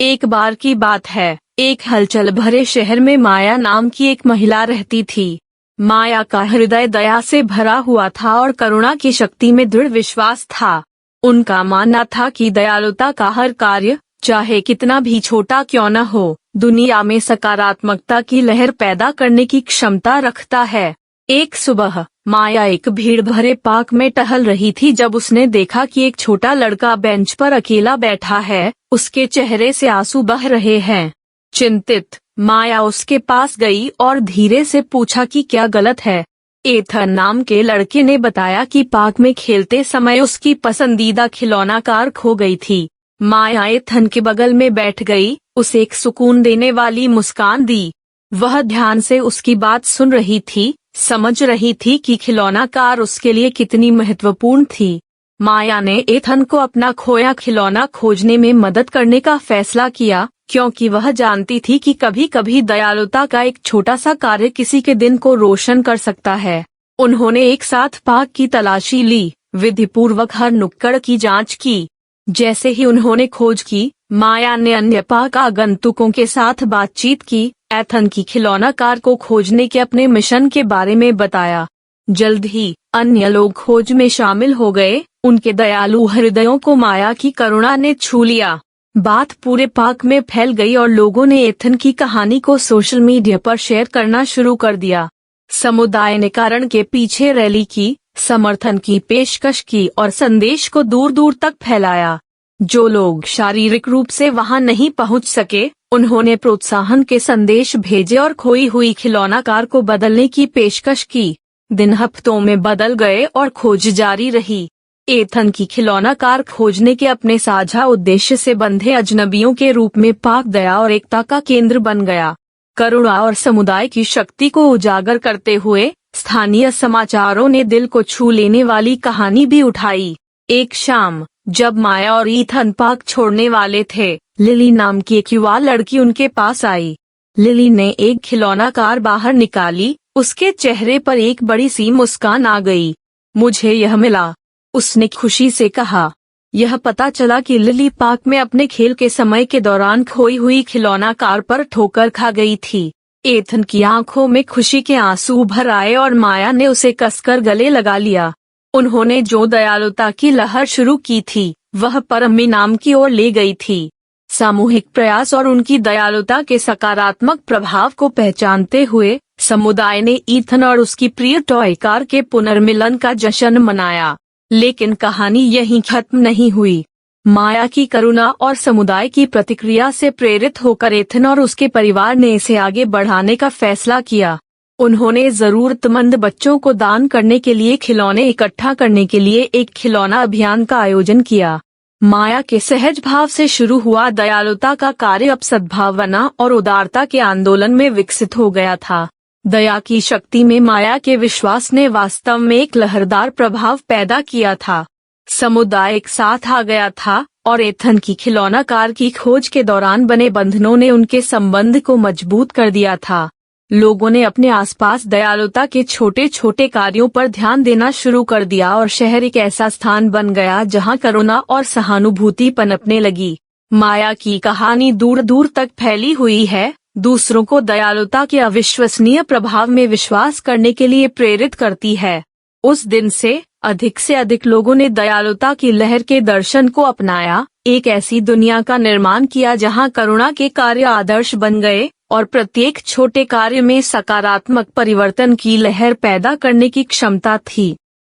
एक बार की बात है, एक हलचल भरे शहर में माया नाम की एक महिला रहती थी। माया का हृदय दया से भरा हुआ था और करुणा की शक्ति में दृढ़ विश्वास था। उनका मानना था कि दयालुता का हर कार्य, चाहे कितना भी छोटा क्यों न हो, दुनिया में सकारात्मकता की लहर पैदा करने की क्षमता रखता है। एक सुबह माया एक भीड़ भरे पार्क में टहल रही थी जब उसने देखा कि एक छोटा लड़का बेंच पर अकेला बैठा है, उसके चेहरे से आंसू बह रहे हैं। चिंतित माया उसके पास गई और धीरे से पूछा कि क्या गलत है। एथन नाम के लड़के ने बताया कि पार्क में खेलते समय उसकी पसंदीदा खिलौना कार खो गई थी। माया एथन के बगल में बैठ गई, उसे एक सुकून देने वाली मुस्कान दी। वह ध्यान से उसकी बात सुन रही थी, समझ रही थी कि खिलौना कार उसके लिए कितनी महत्वपूर्ण थी। माया ने एथन को अपना खोया खिलौना खोजने में मदद करने का फैसला किया, क्योंकि वह जानती थी कि कभी कभी दयालुता का एक छोटा सा कार्य किसी के दिन को रोशन कर सकता है। उन्होंने एक साथ पार्क की तलाशी ली, विधिपूर्वक हर नुक्कड़ की जांच की। जैसे ही उन्होंने खोज की, माया ने अन्य पार्क आगंतुकों के साथ बातचीत की, एथन की खिलौना कार को खोजने के अपने मिशन के बारे में बताया। जल्द ही अन्य लोग खोज में शामिल हो गए, उनके दयालु हृदयों को माया की करुणा ने छू लिया। बात पूरे पार्क में फैल गई और लोगों ने एथन की कहानी को सोशल मीडिया पर शेयर करना शुरू कर दिया। समुदाय ने कारण के पीछे रैली की, समर्थन की पेशकश की और संदेश को दूर दूर तक फैलाया। जो लोग शारीरिक रूप से वहां नहीं पहुंच सके, उन्होंने प्रोत्साहन के संदेश भेजे और खोई हुई खिलौना कार को बदलने की पेशकश की। दिन हफ्तों में बदल गए और खोज जारी रही। एथन की खिलौना कार खोजने के अपने साझा उद्देश्य से बंधे अजनबियों के रूप में पार्क दया और एकता का केंद्र बन गया। करुणा और समुदाय की शक्ति को उजागर करते हुए स्थानीय समाचारों ने दिल को छू लेने वाली कहानी भी उठाई। एक शाम जब माया और एथन पार्क छोड़ने वाले थे, लिली नाम की एक युवा लड़की उनके पास आई। लिली ने एक खिलौना कार बाहर निकाली, उसके चेहरे पर एक बड़ी सी मुस्कान आ गई। मुझे यह मिला, उसने खुशी से कहा। यह पता चला कि लिली पार्क में अपने खेल के समय के दौरान खोई हुई खिलौना कार पर ठोकर खा गई थी। एथन की आंखों में खुशी के आंसू भर आए और माया ने उसे कसकर गले लगा लिया। उन्होंने जो दयालुता की लहर शुरू की थी, वह परम इनाम की ओर ले गई थी। सामूहिक प्रयास और उनकी दयालुता के सकारात्मक प्रभाव को पहचानते हुए समुदाय ने एथन और उसकी प्रिय टॉय कार के पुनर्मिलन का जश्न मनाया। लेकिन कहानी यहीं खत्म नहीं हुई। माया की करुणा और समुदाय की प्रतिक्रिया से प्रेरित होकर एथन और उसके परिवार ने इसे आगे बढ़ाने का फैसला किया। उन्होंने जरूरतमंद बच्चों को दान करने के लिए खिलौने इकट्ठा करने के लिए एक खिलौना अभियान का आयोजन किया। माया के सहज भाव से शुरू हुआ दयालुता का कार्य अब सद्भावना और उदारता के आंदोलन में विकसित हो गया था। दया की शक्ति में माया के विश्वास ने वास्तव में एक लहरदार प्रभाव पैदा किया था। समुदाय एक साथ आ गया था और एथन की खिलौना कार की खोज के दौरान बने बंधनों ने उनके संबंध को मजबूत कर दिया था। लोगों ने अपने आसपास दयालुता के छोटे छोटे कार्यों पर ध्यान देना शुरू कर दिया और शहर एक ऐसा स्थान बन गया जहां करुणा और सहानुभूति पनपने लगी। माया की कहानी दूर दूर तक फैली हुई है, दूसरों को दयालुता के अविश्वसनीय प्रभाव में विश्वास करने के लिए प्रेरित करती है। उस दिन से अधिक लोगों ने दयालुता की लहर के दर्शन को अपनाया, एक ऐसी दुनिया का निर्माण किया जहां करुणा के कार्य आदर्श बन गए और प्रत्येक छोटे कार्य में सकारात्मक परिवर्तन की लहर पैदा करने की क्षमता थी।